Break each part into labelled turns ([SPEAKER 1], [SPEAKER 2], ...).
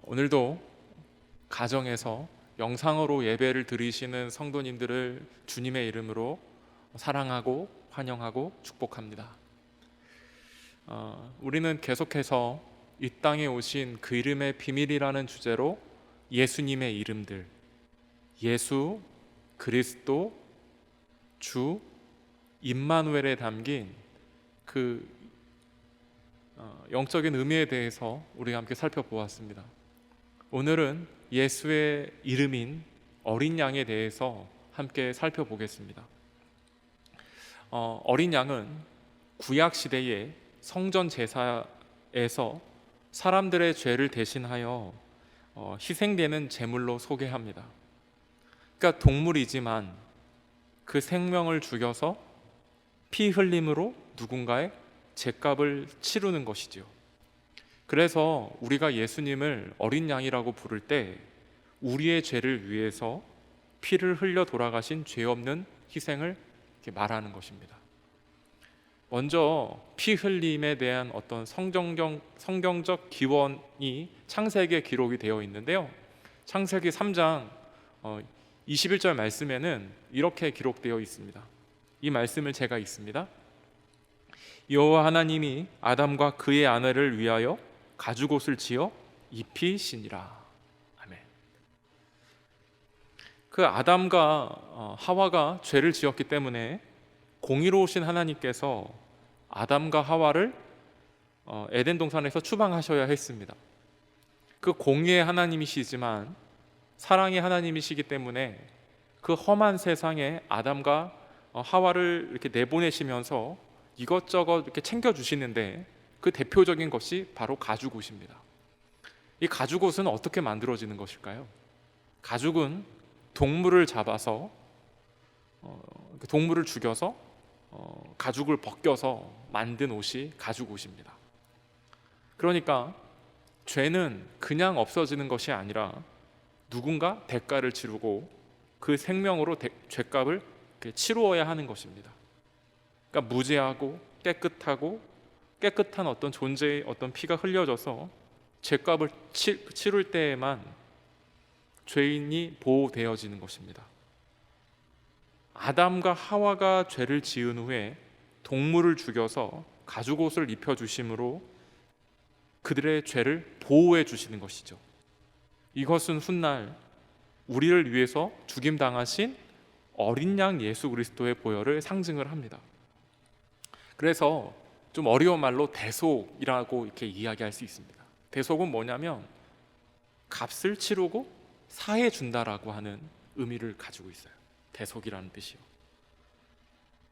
[SPEAKER 1] 오늘도 가정에서 영상으로 예배를 드리시는 성도님들을 주님의 이름으로 사랑하고 환영하고 축복합니다. 우리는 계속해서 이 땅에 오신 그 이름의 비밀이라는 주제로 예수님의 이름들, 예수, 그리스도, 주, 임마누엘에 담긴 그 영적인 의미에 대해서 우리가 함께 살펴보았습니다. 오늘은 예수의 이름인 어린 양에 대해서 함께 살펴보겠습니다. 어린 양은 구약 시대의 성전 제사에서 사람들의 죄를 대신하여 희생되는 제물로 소개합니다. 그러니까 동물이지만 그 생명을 죽여서 피 흘림으로 누군가의 죗값을 치르는 것이지요. 그래서 우리가 예수님을 어린 양이라고 부를 때 우리의 죄를 위해서 피를 흘려 돌아가신 죄 없는 희생을 말하는 것입니다. 먼저 피 흘림에 대한 어떤 성경적 기원이 창세기에 기록이 되어 있는데요, 창세기 3장 21절 말씀에는 이렇게 기록되어 있습니다. 이 말씀을 제가 읽습니다. 여호와 하나님이 아담과 그의 아내를 위하여 가죽옷을 지어 입히시니라. 아멘. 그 아담과 하와가 죄를 지었기 때문에 공의로우신 하나님께서 아담과 하와를 에덴 동산에서 추방하셔야 했습니다. 그 공의의 하나님이시지만 사랑의 하나님이시기 때문에 그 험한 세상에 아담과 하와를 이렇게 내보내시면서 이것저것 이렇게 챙겨주시는데 그 대표적인 것이 바로 가죽옷입니다. 이 가죽옷은 어떻게 만들어지는 것일까요? 가죽은 동물을 잡아서 동물을 죽여서 가죽을 벗겨서 만든 옷이 가죽옷입니다. 그러니까 죄는 그냥 없어지는 것이 아니라 누군가 대가를 치르고 그 생명으로 죄값을 치루어야 하는 것입니다. 그러니까 무죄하고 깨끗한 어떤 존재의 어떤 피가 흘려져서 죄값을 치룰 때에만 죄인이 보호되어지는 것입니다. 아담과 하와가 죄를 지은 후에 동물을 죽여서 가죽옷을 입혀주심으로 그들의 죄를 보호해 주시는 것이죠. 이것은 훗날 우리를 위해서 죽임당하신 어린 양 예수 그리스도의 보혈을 상징을 합니다. 그래서 좀 어려운 말로 대속이라고 이렇게 이야기할 수 있습니다. 대속은 뭐냐면 값을 치르고 사해 준다라고 하는 의미를 가지고 있어요. 대속이라는 뜻이요.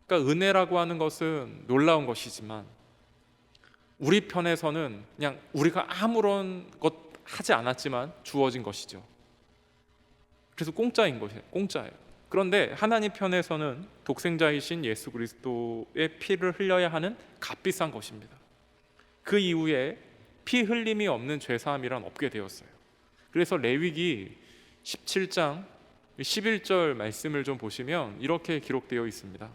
[SPEAKER 1] 그러니까 은혜라고 하는 것은 놀라운 것이지만 우리 편에서는 그냥 우리가 아무런 것 하지 않았지만 주어진 것이죠. 그래서 공짜인 것이에요. 공짜예요. 그런데 하나님 편에서는 독생자이신 예수 그리스도의 피를 흘려야 하는 값비싼 것입니다. 그 이후에 피 흘림이 없는 죄사함이란 없게 되었어요. 그래서 레위기 17장 11절 말씀을 좀 보시면 이렇게 기록되어 있습니다.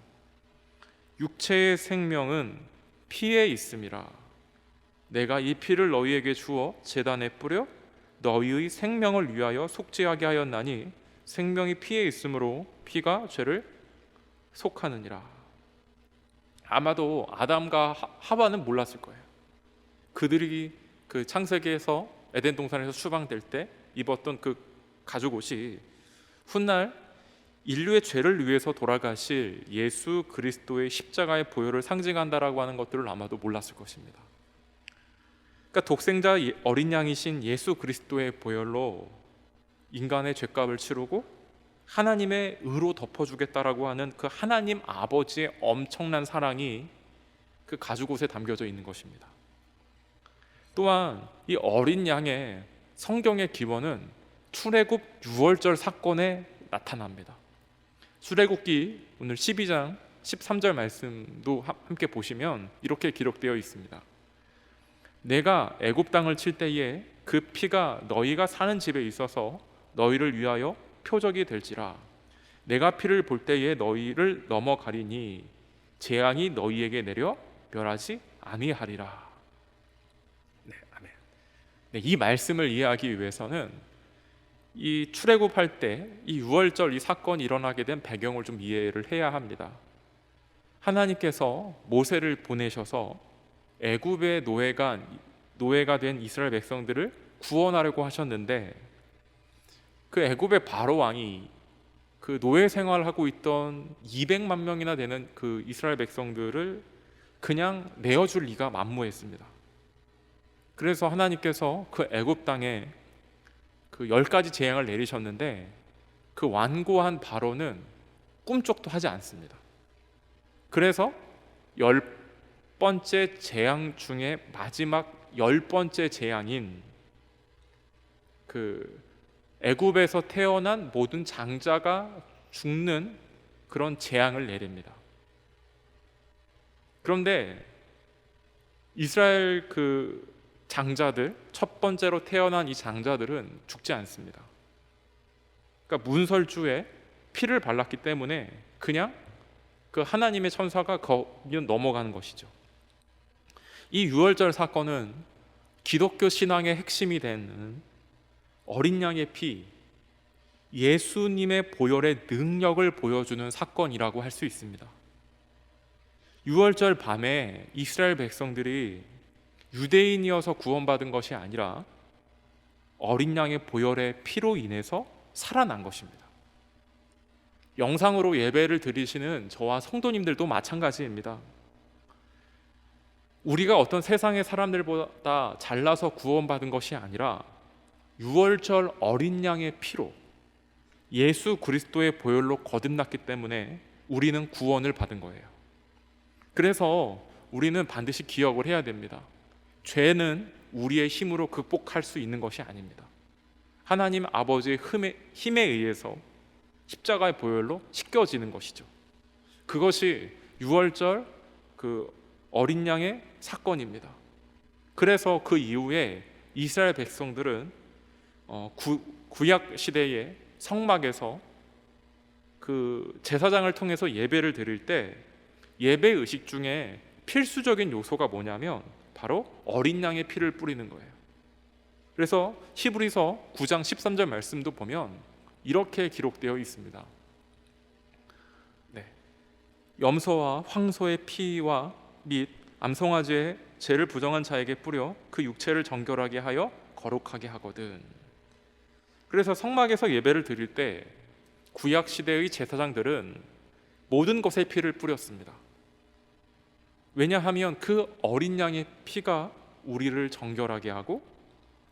[SPEAKER 1] 육체의 생명은 피에 있음이라. 내가 이 피를 너희에게 주어 제단에 뿌려 너희의 생명을 위하여 속죄하게 하였나니 생명이 피에 있으므로 피가 죄를 속하느니라. 아마도 아담과 하와는 몰랐을 거예요. 그들이 그 창세기에서 에덴 동산에서 추방될 때 입었던 그 가죽옷이 훗날 인류의 죄를 위해서 돌아가실 예수 그리스도의 십자가의 보혈을 상징한다라고 하는 것들을 아마도 몰랐을 것입니다. 그러니까 독생자 어린 양이신 예수 그리스도의 보혈로 인간의 죄값을 치르고 하나님의 의로 덮어주겠다라고 하는 그 하나님 아버지의 엄청난 사랑이 그 가죽옷에 담겨져 있는 것입니다. 또한 이 어린 양의 성경의 기원은 출애굽 6월절 사건에 나타납니다. 출애굽기 오늘 12장 13절 말씀도 함께 보시면 이렇게 기록되어 있습니다. 내가 애굽 땅을 칠 때에 그 피가 너희가 사는 집에 있어서 너희를 위하여 표적이 될지라. 내가 피를 볼 때에 너희를 넘어가리니 재앙이 너희에게 내려 멸하지 아니하리라. 네, 아멘. 네, 이 말씀을 이해하기 위해서는 이 출애굽할 때 이 유월절 이 사건이 일어나게 된 배경을 좀 이해를 해야 합니다. 하나님께서 모세를 보내셔서 애굽의 노예가 된 이스라엘 백성들을 구원하려고 하셨는데, 그 애굽의 바로 왕이 그 노예 생활을 하고 있던 200만 명이나 되는 그 이스라엘 백성들을 그냥 내어줄 리가 만무했습니다. 그래서 하나님께서 그 애굽 땅에 그 10가지 재앙을 내리셨는데, 그 완고한 바로는 꿈쩍도 하지 않습니다. 그래서 10번째 재앙 중에 마지막 10번째 재앙인 그 애굽에서 태어난 모든 장자가 죽는 그런 재앙을 내립니다. 그런데 이스라엘 그 장자들, 첫 번째로 태어난 이 장자들은 죽지 않습니다. 그러니까 문설주에 피를 발랐기 때문에 그냥 그 하나님의 천사가 거기 넘어가는 것이죠. 이 유월절 사건은 기독교 신앙의 핵심이 되는 어린 양의 피, 예수님의 보혈의 능력을 보여주는 사건이라고 할 수 있습니다. 유월절 밤에 이스라엘 백성들이 유대인이어서 구원받은 것이 아니라 어린 양의 보혈의 피로 인해서 살아난 것입니다. 영상으로 예배를 드리시는 저와 성도님들도 마찬가지입니다. 우리가 어떤 세상의 사람들보다 잘나서 구원받은 것이 아니라 유월절 어린 양의 피로, 예수 그리스도의 보혈로 거듭났기 때문에 우리는 구원을 받은 거예요. 그래서 우리는 반드시 기억을 해야 됩니다. 죄는 우리의 힘으로 극복할 수 있는 것이 아닙니다. 하나님 아버지의 힘에 의해서 십자가의 보혈로 씻겨지는 것이죠. 그것이 유월절 그 어린 양의 사건입니다. 그래서 그 이후에 이스라엘 백성들은 구약 시대의 성막에서 그 제사장을 통해서 예배를 드릴 때 예배 의식 중에 필수적인 요소가 뭐냐면 바로 어린 양의 피를 뿌리는 거예요. 그래서 히브리서 9장 13절 말씀도 보면 이렇게 기록되어 있습니다. 네. 염소와 황소의 피와 및 암송아지의 죄를 부정한 자에게 뿌려 그 육체를 정결하게 하여 거룩하게 하거든. 그래서 성막에서 예배를 드릴 때 구약 시대의 제사장들은 모든 것에 피를 뿌렸습니다. 왜냐하면 그 어린 양의 피가 우리를 정결하게 하고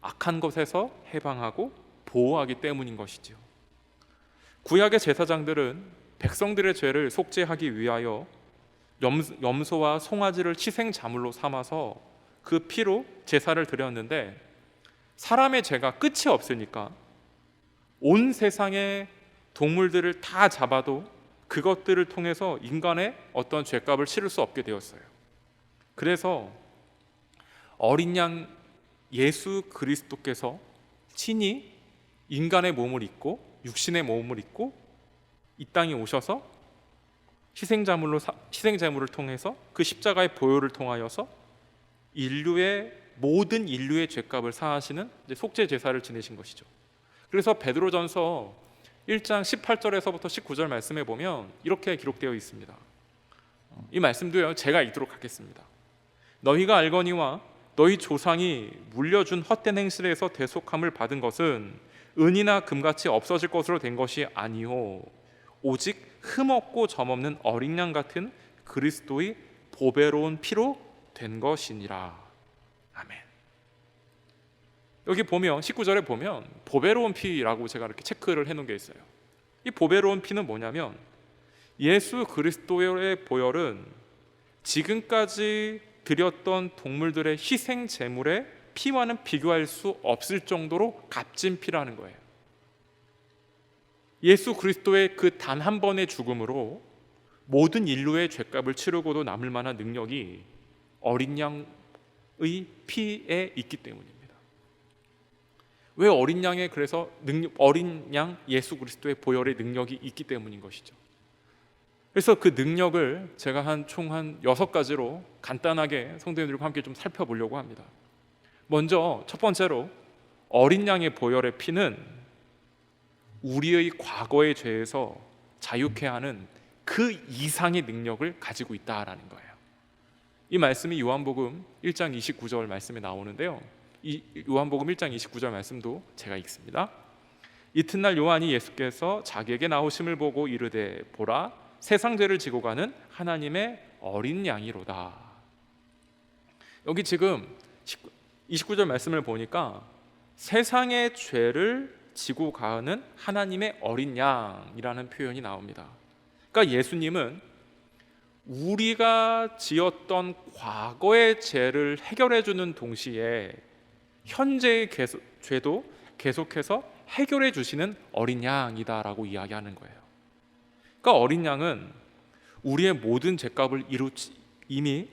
[SPEAKER 1] 악한 것에서 해방하고 보호하기 때문인 것이지요. 구약의 제사장들은 백성들의 죄를 속죄하기 위하여 염소와 송아지를 희생자물로 삼아서 그 피로 제사를 드렸는데, 사람의 죄가 끝이 없으니까 온 세상의 동물들을 다 잡아도 그것들을 통해서 인간의 어떤 죄값을 치를 수 없게 되었어요. 그래서 어린 양 예수 그리스도께서 친히 인간의 몸을 입고 육신의 몸을 입고 이 땅에 오셔서 희생제물을 통해서 그 십자가의 보혈을 통하여서 모든 인류의 죄값을 사하시는 속죄 제사를 지내신 것이죠. 그래서 베드로전서 1장 18절에서부터 19절 말씀에 보면 이렇게 기록되어 있습니다. 이 말씀도요, 제가 읽도록 하겠습니다. 너희가 알거니와 너희 조상이 물려준 헛된 행실에서 대속함을 받은 것은 은이나 금같이 없어질 것으로 된 것이 아니요 오직 흠없고 점없는 어린 양 같은 그리스도의 보배로운 피로 된 것이니라. 아멘. 여기 보면 19절에 보면 보배로운 피라고 제가 이렇게 체크를 해놓은 게 있어요. 이 보배로운 피는 뭐냐면 예수 그리스도의 보혈은 지금까지 드렸던 동물들의 희생 제물의 피와는 비교할 수 없을 정도로 값진 피라는 거예요. 예수 그리스도의 그 단 한 번의 죽음으로 모든 인류의 죄값을 치르고도 남을 만한 능력이 어린 양의 피에 있기 때문입니다. 왜 어린 양에 그래서 어린 양 예수 그리스도의 보혈의 능력이 있기 때문인 것이죠. 그래서 그 능력을 제가 총 한 6가지로 간단하게 성도님들과 함께 좀 살펴보려고 합니다. 먼저 첫 번째로 어린 양의 보혈의 피는 우리의 과거의 죄에서 자유케 하는 그 이상의 능력을 가지고 있다라는 거예요. 이 말씀이 요한복음 1장 29절 말씀에 나오는데요, 이 요한복음 1장 29절 말씀도 제가 읽습니다. 이튿날 요한이 예수께서 자기에게 나오심을 보고 이르되 보라 세상 죄를 지고 가는 하나님의 어린 양이로다. 여기 지금 29절 말씀을 보니까 세상의 죄를 지고 가는 하나님의 어린 양이라는 표현이 나옵니다. 그러니까 예수님은 우리가 지었던 과거의 죄를 해결해 주는 동시에 현재의 죄도 계속해서 해결해 주시는 어린 양이다라고 이야기하는 거예요. 그러니까 어린 양은 우리의 모든 죄값을 이미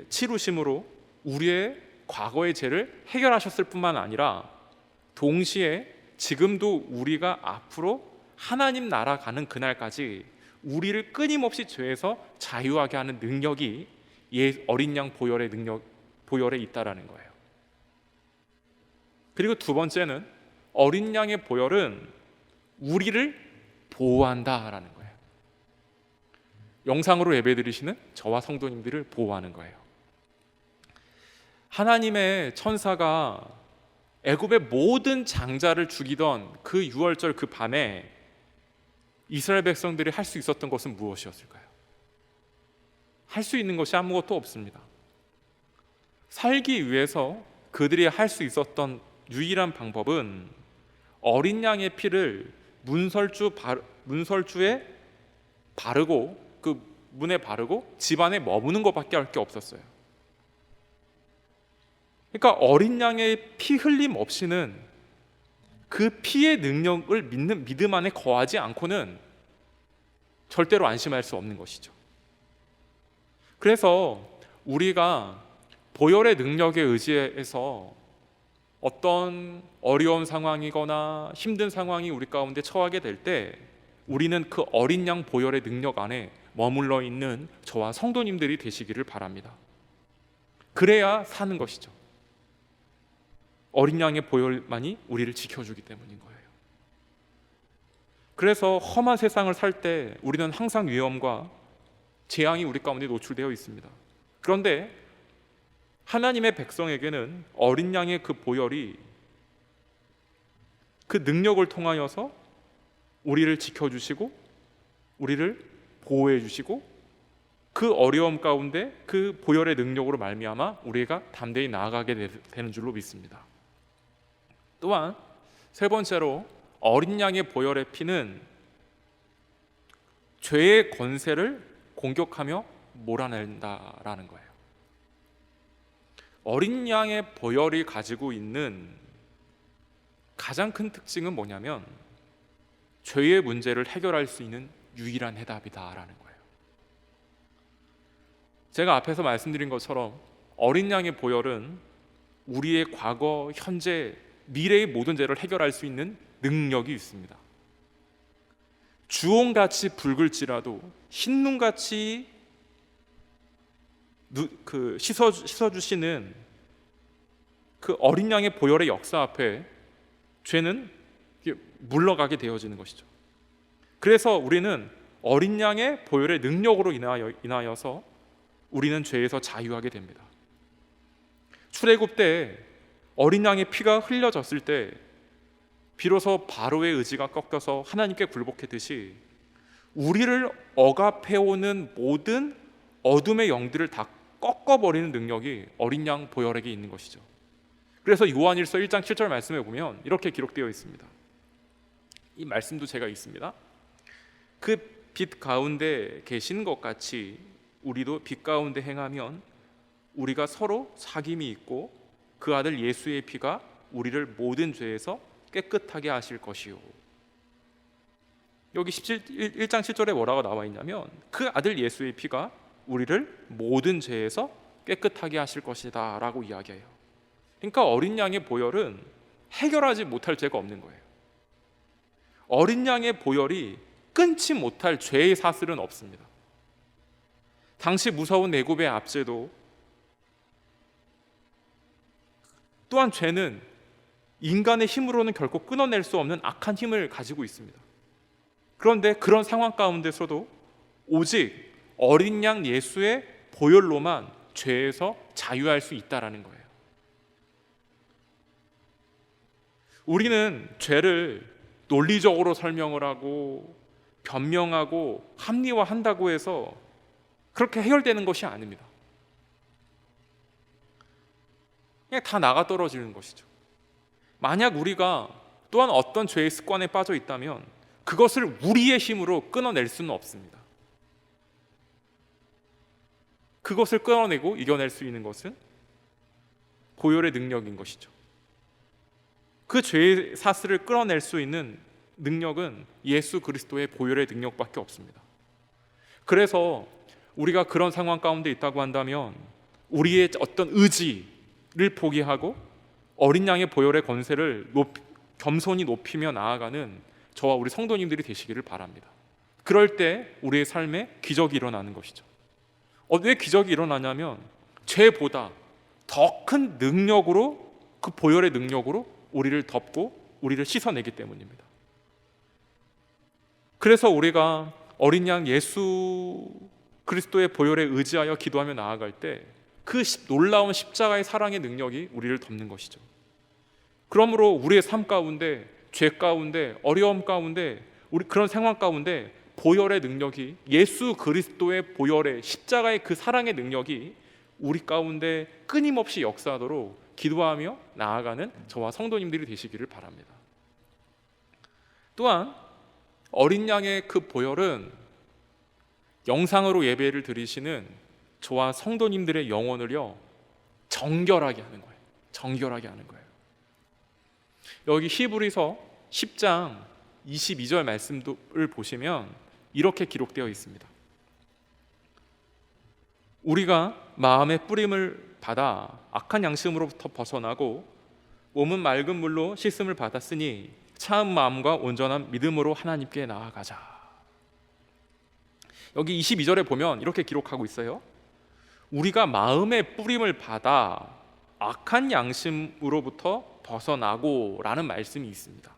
[SPEAKER 1] 치루심으로 우리의 과거의 죄를 해결하셨을 뿐만 아니라 동시에 지금도 우리가 앞으로 하나님 나라 가는 그날까지 우리를 끊임없이 죄에서 자유하게 하는 능력이 어린 양 보혈에 있다라는 거예요. 그리고 두 번째는 어린 양의 보혈은 우리를 보호한다라는 거예요. 영상으로 예배드리시는 저와 성도님들을 보호하는 거예요. 하나님의 천사가 애굽의 모든 장자를 죽이던 그 유월절 그 밤에 이스라엘 백성들이 할 수 있었던 것은 무엇이었을까요? 할 수 있는 것이 아무것도 없습니다. 살기 위해서 그들이 할 수 있었던 유일한 방법은 어린 양의 피를 문설주에 바르고 그 문에 바르고 집안에 머무는 것밖에 할 게 없었어요. 그러니까 어린 양의 피 흘림 없이는 그 피의 능력을 믿는 믿음 안에 거하지 않고는 절대로 안심할 수 없는 것이죠. 그래서 우리가 보혈의 능력에 의지해서 어떤 어려운 상황이거나 힘든 상황이 우리 가운데 처하게 될 때 우리는 그 어린 양 보혈의 능력 안에 머물러 있는 저와 성도님들이 되시기를 바랍니다. 그래야 사는 것이죠. 어린 양의 보혈만이 우리를 지켜주기 때문인 거예요. 그래서 험한 세상을 살 때 우리는 항상 위험과 재앙이 우리 가운데 노출되어 있습니다. 그런데 하나님의 백성에게는 어린 양의 그 보혈이 그 능력을 통하여서 우리를 지켜주시고 우리를 보호해 주시고 그 어려움 가운데 그 보혈의 능력으로 말미암아 우리가 담대히 나아가게 되는 줄로 믿습니다. 또한 세 번째로 어린 양의 보혈의 피는 죄의 권세를 공격하며 몰아낸다라는 거예요. 어린 양의 보혈이 가지고 있는 가장 큰 특징은 뭐냐면 죄의 문제를 해결할 수 있는 유일한 해답이다라는 거예요. 제가 앞에서 말씀드린 것처럼 어린 양의 보혈은 우리의 과거, 현재, 미래의 모든 죄를 해결할 수 있는 능력이 있습니다. 주홍같이 붉을지라도 흰눈같이 씻어주시는 그 어린 양의 보혈의 역사 앞에 죄는 물러가게 되어지는 것이죠. 그래서 우리는 어린 양의 보혈의 능력으로 인하여서 우리는 죄에서 자유하게 됩니다. 출애굽 때 어린 양의 피가 흘려졌을 때 비로소 바로의 의지가 꺾여서 하나님께 굴복했듯이 우리를 억압해오는 모든 어둠의 영들을 다 꺾어버리는 능력이 어린 양 보혈에게 있는 것이죠. 그래서 요한일서 1장 7절 말씀에 보면 이렇게 기록되어 있습니다. 이 말씀도 제가 읽습니다. 그 빛 가운데 계신 것 같이 우리도 빛 가운데 행하면 우리가 서로 사귐이 있고 그 아들 예수의 피가 우리를 모든 죄에서 깨끗하게 하실 것이요. 여기 1장 7절에 뭐라고 나와 있냐면 그 아들 예수의 피가 우리를 모든 죄에서 깨끗하게 하실 것이다 라고 이야기해요. 그러니까 어린 양의 보혈은 해결하지 못할 죄가 없는 거예요. 어린 양의 보혈이 끊지 못할 죄의 사슬은 없습니다. 당시 무서운 애굽의 압제도 또한 죄는 인간의 힘으로는 결코 끊어낼 수 없는 악한 힘을 가지고 있습니다. 그런데 그런 상황 가운데서도 오직 어린 양 예수의 보혈로만 죄에서 자유할 수 있다라는 거예요. 우리는 죄를 논리적으로 설명을 하고 변명하고 합리화한다고 해서 그렇게 해결되는 것이 아닙니다. 그냥 다 나가 떨어지는 것이죠. 만약 우리가 또한 어떤 죄의 습관에 빠져 있다면 그것을 우리의 힘으로 끊어낼 수는 없습니다. 그것을 끊어내고 이겨낼 수 있는 것은 보혈의 능력인 것이죠. 그 죄의 사슬을 끊어낼 수 있는 능력은 예수 그리스도의 보혈의 능력밖에 없습니다. 그래서 우리가 그런 상황 가운데 있다고 한다면 우리의 어떤 의지를 포기하고 어린 양의 보혈의 권세를 겸손히 높이며 나아가는 저와 우리 성도님들이 되시기를 바랍니다. 그럴 때 우리의 삶에 기적이 일어나는 것이죠. 왜 기적이 일어나냐면 죄보다 더 큰 능력으로, 그 보혈의 능력으로 우리를 덮고 우리를 씻어내기 때문입니다. 그래서 우리가 어린 양 예수 그리스도의 보혈에 의지하여 기도하며 나아갈 때 그 놀라운 십자가의 사랑의 능력이 우리를 덮는 것이죠. 그러므로 우리의 삶 가운데, 죄 가운데, 어려움 가운데, 우리 그런 상황 가운데 보혈의 능력이, 예수 그리스도의 보혈의 십자가의 그 사랑의 능력이 우리 가운데 끊임없이 역사하도록 기도하며 나아가는 저와 성도님들이 되시기를 바랍니다. 또한 어린 양의 그 보혈은 영상으로 예배를 드리시는 저와 성도님들의 영혼을요 정결하게 하는 거예요. 정결하게 하는 거예요. 여기 히브리서 10장 22절 말씀을 보시면 이렇게 기록되어 있습니다. 우리가 마음의 뿌림을 받아 악한 양심으로부터 벗어나고 몸은 맑은 물로 씻음을 받았으니 차은 마음과 온전한 믿음으로 하나님께 나아가자. 여기 22절에 보면 이렇게 기록하고 있어요. 우리가 마음의 뿌림을 받아 악한 양심으로부터 벗어나고 라는 말씀이 있습니다.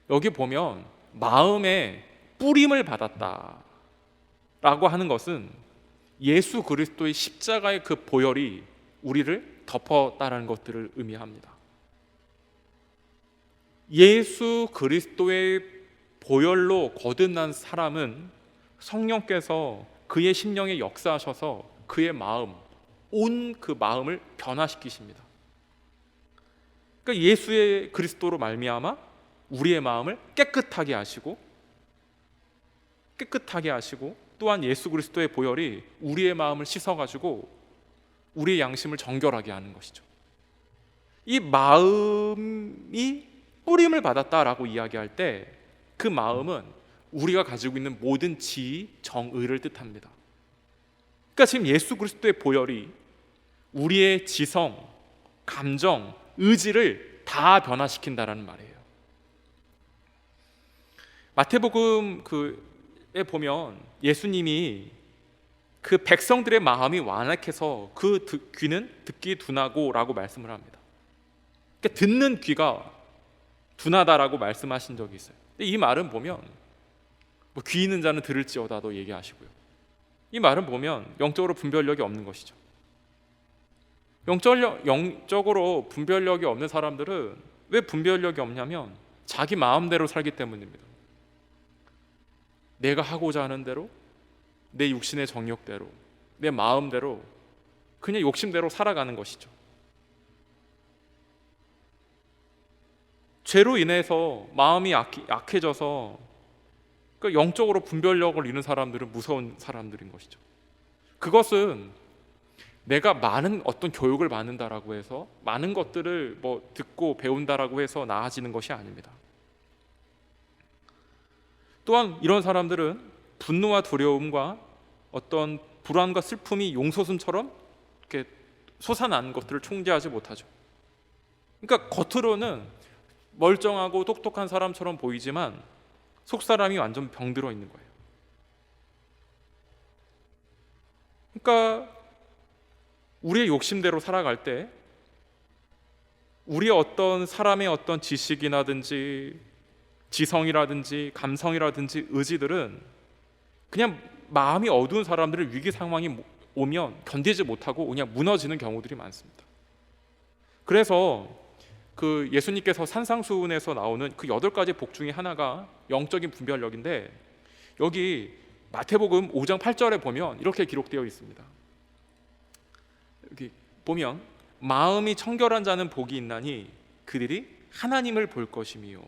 [SPEAKER 1] 여기 보면 마음의 뿌림을 받았다 라고 하는 것은 예수 그리스도의 십자가의 그 보혈이 우리를 덮었다라는 것들을 의미합니다. 예수 그리스도의 보혈로 거듭난 사람은 성령께서 그의 심령에 역사하셔서 그의 마음, 온 그 마음을 변화시키십니다. 그러니까 예수의 그리스도로 말미암아 우리의 마음을 깨끗하게 하시고 또한 예수 그리스도의 보혈이 우리의 마음을 씻어가지고 우리의 양심을 정결하게 하는 것이죠. 이 마음이 뿌림을 받았다라고 이야기할 때 그 마음은 우리가 가지고 있는 모든 지위, 정의를 뜻합니다. 그러니까 지금 예수 그리스도의 보혈이 우리의 지성, 감정, 의지를 다 변화시킨다라는 말이에요. 마태복음에 보면 예수님이 그 백성들의 마음이 완악해서 그 귀는 듣기 둔하고라고 말씀을 합니다. 그러니까 듣는 귀가 둔하다라고 말씀하신 적이 있어요. 근데 이 말은 보면 귀 있는 자는 들을지어다도 얘기하시고요. 이 말은 보면 영적으로 분별력이 없는 것이죠. 영적으로 분별력이 없는 사람들은 왜 분별력이 없냐면 자기 마음대로 살기 때문입니다. 내가 하고자 하는 대로, 내 육신의 정욕대로, 내 마음대로, 그냥 욕심대로 살아가는 것이죠. 죄로 인해서 마음이 약해져서 그러니까 영적으로 분별력을 잃는 사람들은 무서운 사람들인 것이죠. 그것은 내가 많은 어떤 교육을 받는다라고 해서 많은 것들을 듣고 배운다라고 해서 나아지는 것이 아닙니다. 또한 이런 사람들은 분노와 두려움과 어떤 불안과 슬픔이 용솟음처럼 이렇게 솟아나는 것들을 통제하지 못하죠. 그러니까 겉으로는 멀쩡하고 똑똑한 사람처럼 보이지만 속 사람이 완전 병들어 있는 거예요. 그러니까 우리의 욕심대로 살아갈 때 우리 어떤 사람의 어떤 지식이라든지 지성이라든지 감성이라든지 의지들은 그냥 마음이 어두운 사람들의 위기 상황이 오면 견디지 못하고 그냥 무너지는 경우들이 많습니다. 그래서 그 예수님께서 산상수훈에서 나오는 그 8가지 복 중에 하나가 영적인 분별력인데, 여기 마태복음 5장 8절에 보면 이렇게 기록되어 있습니다. 여기 보면 마음이 청결한 자는 복이 있나니 그들이 하나님을 볼 것이미요.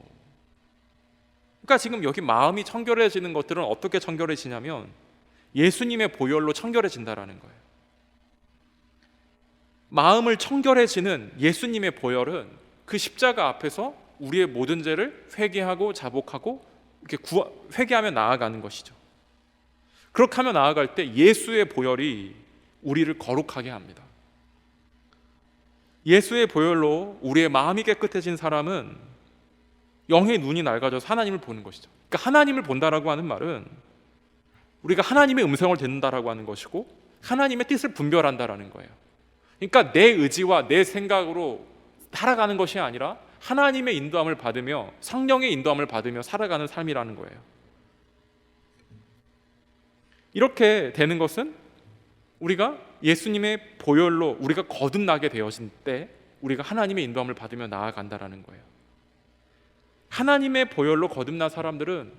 [SPEAKER 1] 그러니까 지금 여기 마음이 청결해지는 것들은 어떻게 청결해지냐면 예수님의 보혈로 청결해진다라는 거예요. 마음을 청결해지는 예수님의 보혈은 그 십자가 앞에서 우리의 모든 죄를 회개하고 자복하고 이렇게 회개하며 나아가는 것이죠. 그렇게 하며 나아갈 때 예수의 보혈이 우리를 거룩하게 합니다. 예수의 보혈로 우리의 마음이 깨끗해진 사람은 영의 눈이 맑아져서 하나님을 보는 것이죠. 그러니까 하나님을 본다라고 하는 말은 우리가 하나님의 음성을 듣는다라고 하는 것이고 하나님의 뜻을 분별한다라는 거예요. 그러니까 내 의지와 내 생각으로 살아가는 것이 아니라 하나님의 인도함을 받으며 성령의 인도함을 받으며 살아가는 삶이라는 거예요. 이렇게 되는 것은 우리가 예수님의 보혈로 우리가 거듭나게 되어진 때 우리가 하나님의 인도함을 받으며 나아간다라는 거예요. 하나님의 보혈로 거듭난 사람들은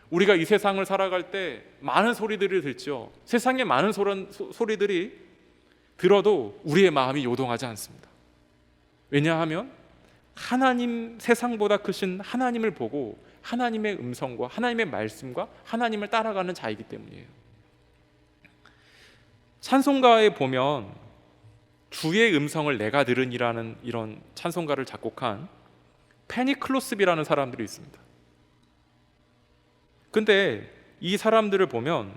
[SPEAKER 1] 우리가 이 세상을 살아갈 때 많은 소리들을 듣죠. 세상에 많은 소리들이 들어도 우리의 마음이 요동하지 않습니다. 왜냐하면 하나님, 세상보다 크신 하나님을 보고 하나님의 음성과 하나님의 말씀과 하나님을 따라가는 자이기 때문이에요. 찬송가에 보면 주의 음성을 내가 들으니라는 이런 찬송가를 작곡한 페니 클로스비라는 사람들이 있습니다. 근데 이 사람들을 보면,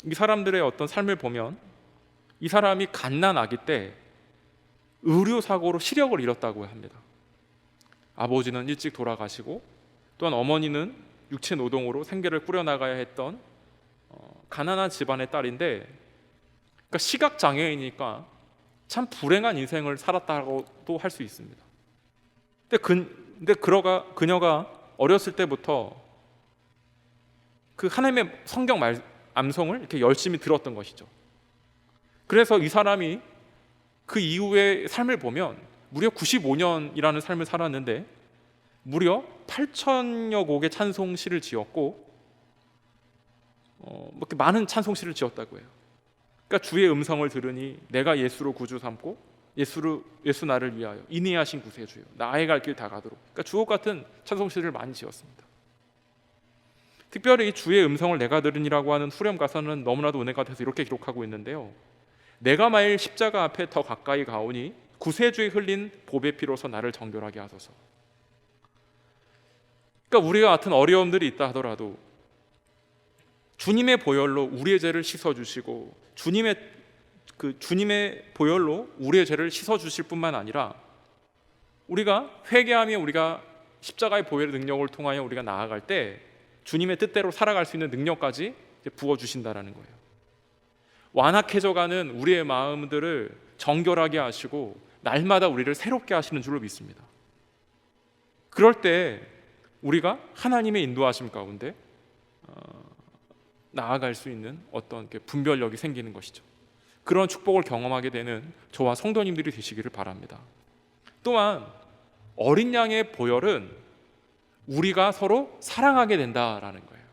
[SPEAKER 1] 이 사람들의 어떤 삶을 보면 이 사람이 갓난 아기 때 의료사고로 시력을 잃었다고 합니다. 아버지는 일찍 돌아가시고 또한 어머니는 육체 노동으로 생계를 꾸려나가야 했던 가난한 집안의 딸인데, 그러니까 시각장애이니까 참 불행한 인생을 살았다고도 할 수 있습니다. 근데 그녀가 어렸을 때부터 그 하나님의 성경 암송을 이렇게 열심히 들었던 것이죠. 그래서 이 사람이 그 이후의 삶을 보면 무려 95년이라는 삶을 살았는데 무려 8천여 곡의 찬송시를 지었고 이렇게 많은 찬송시를 지었다고 해요. 그러니까 주의 음성을 들으니 내가 예수로 구주 삼고 예수 나를 위하여 인내하신 구세주여 나의 갈 길 다 가도록. 그러니까 주옥 같은 찬송시를 많이 지었습니다. 특별히 주의 음성을 내가 들으니라고 하는 후렴 가사는 너무나도 은혜가 돼서 이렇게 기록하고 있는데요. 내가 마일 십자가 앞에 더 가까이 가오니 구세주의 흘린 보배 피로서 나를 정결하게 하소서. 그러니까 우리가 같은 어려움들이 있다 하더라도 주님의 보혈로 우리의 죄를 씻어주시고 주님의 보혈로 우리의 죄를 씻어주실 뿐만 아니라 우리가 회개하며 우리가 십자가의 보혈의 능력을 통하여 우리가 나아갈 때 주님의 뜻대로 살아갈 수 있는 능력까지 부어주신다라는 거예요. 완악해져가는 우리의 마음들을 정결하게 하시고 날마다 우리를 새롭게 하시는 줄로 믿습니다. 그럴 때 우리가 하나님의 인도하심 가운데 나아갈 수 있는 어떤 분별력이 생기는 것이죠. 그런 축복을 경험하게 되는 저와 성도님들이 되시기를 바랍니다. 또한 어린 양의 보혈은 우리가 서로 사랑하게 된다라는 거예요.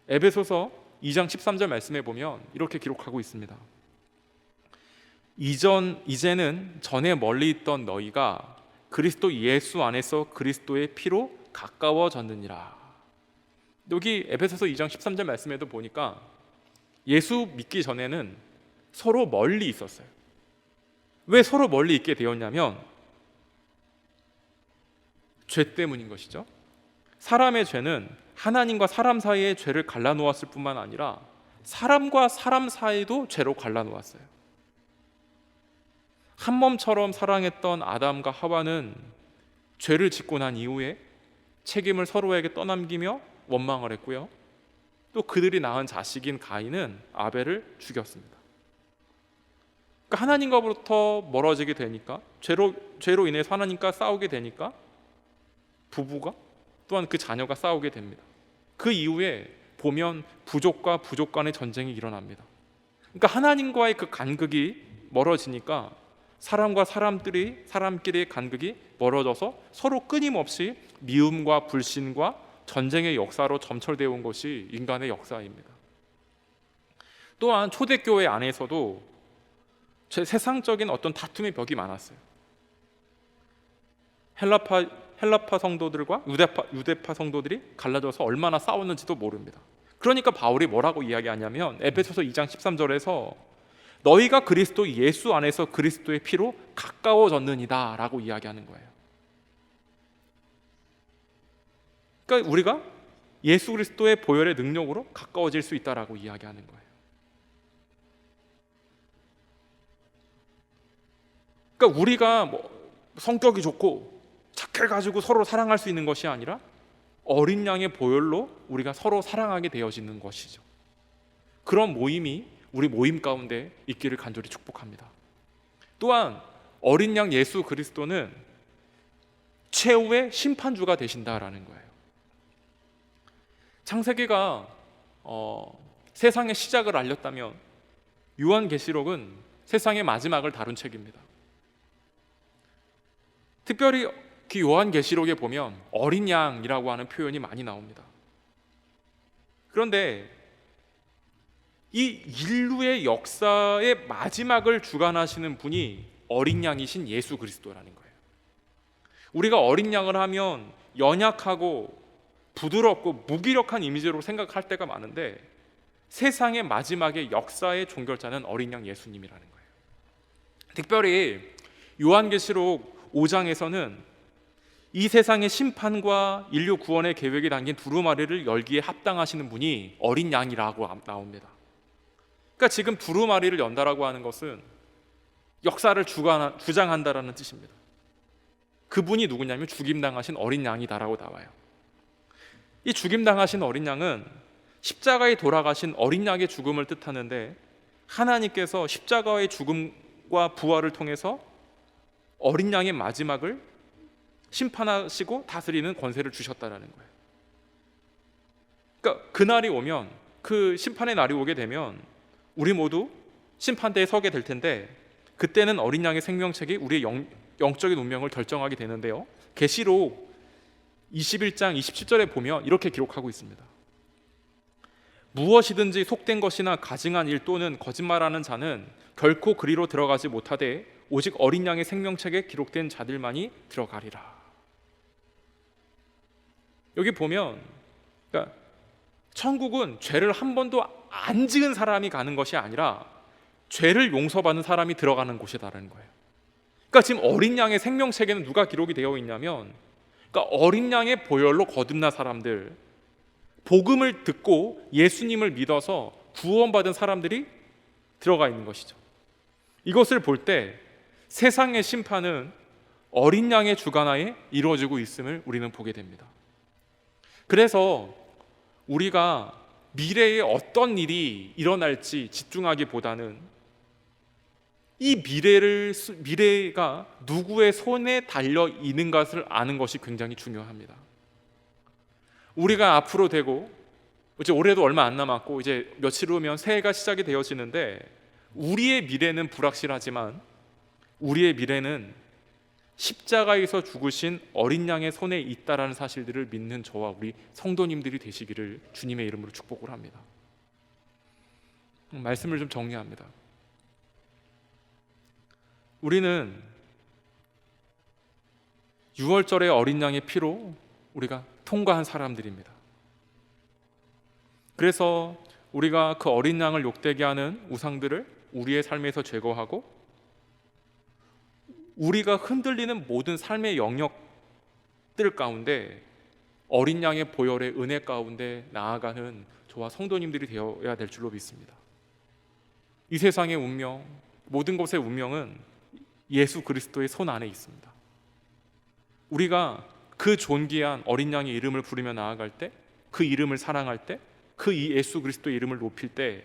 [SPEAKER 1] 에베소서 2장 13절 말씀에 보면 이렇게 기록하고 있습니다. 이제는 전에 멀리 있던 너희가 그리스도 예수 안에서 그리스도의 피로 가까워졌느니라. 여기 에베소서 2장 13절 말씀에도 보니까 예수 믿기 전에는 서로 멀리 있었어요. 왜 서로 멀리 있게 되었냐면 죄 때문인 것이죠. 사람의 죄는 하나님과 사람 사이의 죄를 갈라놓았을 뿐만 아니라 사람과 사람 사이도 죄로 갈라놓았어요. 한 몸처럼 사랑했던 아담과 하와는 죄를 짓고 난 이후에 책임을 서로에게 떠넘기며 원망을 했고요. 또 그들이 낳은 자식인 가인은 아벨을 죽였습니다. 그러니까 하나님과부터 멀어지게 되니까 죄로 인해서 하나님과 싸우게 되니까 부부가 또한 그 자녀가 싸우게 됩니다. 그 이후에 보면 부족과 부족 간의 전쟁이 일어납니다. 그러니까 하나님과의 그 간극이 멀어지니까 사람과 사람끼리의 간극이 멀어져서 서로 끊임없이 미움과 불신과 전쟁의 역사로 점철되어 온 것이 인간의 역사입니다. 또한 초대교회 안에서도 세상적인 어떤 다툼의 벽이 많았어요. 헬라파 성도들과 유대파 성도들이 갈라져서 얼마나 싸웠는지도 모릅니다. 그러니까 바울이 뭐라고 이야기하냐면 에베소서 2장 13절에서 너희가 그리스도 예수 안에서 그리스도의 피로 가까워졌느니다 라고 이야기하는 거예요. 그러니까 우리가 예수 그리스도의 보혈의 능력으로 가까워질 수 있다라고 이야기하는 거예요. 그러니까 우리가 성격이 좋고 착해가지고 서로 사랑할 수 있는 것이 아니라 어린 양의 보혈로 우리가 서로 사랑하게 되어지는 것이죠. 그런 모임이 우리 모임 가운데 있기를 간절히 축복합니다. 또한 어린 양 예수 그리스도는 최후의 심판주가 되신다라는 거예요. 창세기가 세상의 시작을 알렸다면 요한계시록은 세상의 마지막을 다룬 책입니다. 특별히 그 요한계시록에 보면 어린 양이라고 하는 표현이 많이 나옵니다. 그런데 이 인류의 역사의 마지막을 주관하시는 분이 어린 양이신 예수 그리스도라는 거예요. 우리가 어린 양을 하면 연약하고 부드럽고 무기력한 이미지로 생각할 때가 많은데 세상의 마지막의 역사의 종결자는 어린 양 예수님이라는 거예요. 특별히 요한계시록 5장에서는 이 세상의 심판과 인류 구원의 계획이 담긴 두루마리를 열기에 합당하시는 분이 어린 양이라고 나옵니다. 그러니까 지금 두루마리를 연다라고 하는 것은 역사를 주장한다라는 뜻입니다. 그분이 누구냐면 죽임당하신 어린 양이다라고 나와요. 이 죽임당하신 어린 양은 십자가에 돌아가신 어린 양의 죽음을 뜻하는데 하나님께서 십자가의 죽음과 부활을 통해서 어린 양의 마지막을 심판하시고 다스리는 권세를 주셨다라는 거예요. 그러니까 그날이 오면, 그 심판의 날이 오게 되면 우리 모두 심판대에 서게 될 텐데 그때는 어린 양의 생명책이 우리의 영적인 운명을 결정하게 되는데요. 계시록 21장 27절에 보면 이렇게 기록하고 있습니다. 무엇이든지 속된 것이나 가증한 일 또는 거짓말하는 자는 결코 그리로 들어가지 못하되 오직 어린 양의 생명책에 기록된 자들만이 들어가리라. 여기 보면 그러니까 천국은 죄를 한 번도 안 지은 사람이 가는 것이 아니라 죄를 용서받는 사람이 들어가는 곳이다라는 거예요. 그러니까 지금 어린 양의 생명책에는 누가 기록이 되어 있냐면, 그러니까 어린 양의 보혈로 거듭난 사람들, 복음을 듣고 예수님을 믿어서 구원받은 사람들이 들어가 있는 것이죠. 이것을 볼 때 세상의 심판은 어린 양의 주관하에 이루어지고 있음을 우리는 보게 됩니다. 그래서 우리가 미래에 어떤 일이 일어날지 집중하기보다는 이 미래가 누구의 손에 달려 있는 것을 아는 것이 굉장히 중요합니다. 우리가 앞으로 되고 이제 올해도 얼마 안 남았고 이제 며칠 후면 새해가 시작이 되어지는데 우리의 미래는 불확실하지만 우리의 미래는 십자가에서 죽으신 어린 양의 손에 있다라는 사실들을 믿는 저와 우리 성도님들이 되시기를 주님의 이름으로 축복을 합니다. 말씀을 좀 정리합니다. 우리는 6월절의 어린 양의 피로 우리가 통과한 사람들입니다. 그래서 우리가 그 어린 양을 욕되게 하는 우상들을 우리의 삶에서 제거하고 우리가 흔들리는 모든 삶의 영역들 가운데 어린 양의 보혈의 은혜 가운데 나아가는 저와 성도님들이 되어야 될 줄로 믿습니다. 이 세상의 운명, 모든 것의 운명은 예수 그리스도의 손 안에 있습니다. 우리가 그 존귀한 어린 양의 이름을 부르며 나아갈 때, 그 이름을 사랑할 때, 그 예수 그리스도의 이름을 높일 때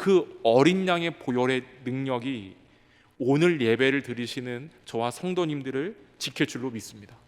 [SPEAKER 1] 그 어린 양의 보혈의 능력이 오늘 예배를 드리시는 저와 성도님들을 지킬 줄로 믿습니다.